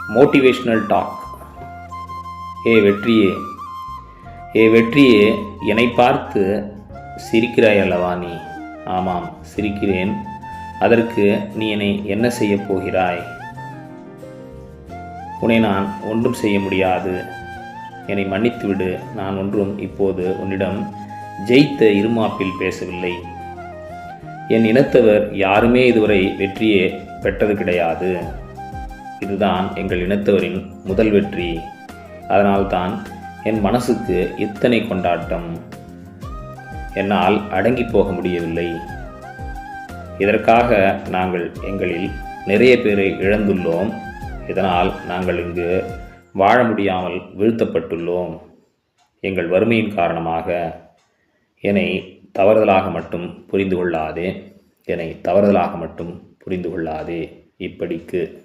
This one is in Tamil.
Motivational talk. ஏ வெற்றியே, ஏ வெற்றியே, என்னை பார்த்து சிரிக்கிறாய் அல்லவா நீ? ஆமாம், சிரிக்கிறேன். அதற்கு நீ என்னை என்ன செய்யப் போகிறாய்? உன்னை நான் ஒன்றும் செய்ய முடியாது. என்னை மன்னித்துவிடு. நான் ஒன்றும் இப்போது உன்னிடம் ஜெயித்த இருமாப்பில் பேசவில்லை. என் இனத்தவர் யாருமே இதுவரை வெற்றியே பெற்றது கிடையாது. இதுதான் எங்கள் இனத்தவரின் முதல் வெற்றி. அதனால்தான் என் மனசுக்கு இத்தனை கொண்டாட்டம். என்னால் அடங்கி போக முடியவில்லை. இதற்காக நாங்கள் எங்களில் நிறைய பேரை இழந்துள்ளோம். இதனால் நாங்கள் இங்கு வாழ முடியாமல் வீழ்த்தப்பட்டுள்ளோம். எங்கள் வறுமையின் காரணமாக. என்னை தவறுதலாக மட்டும் புரிந்து கொள்ளாதே. என்னை தவறுதலாக மட்டும் புரிந்து கொள்ளாதே. இப்படிக்கு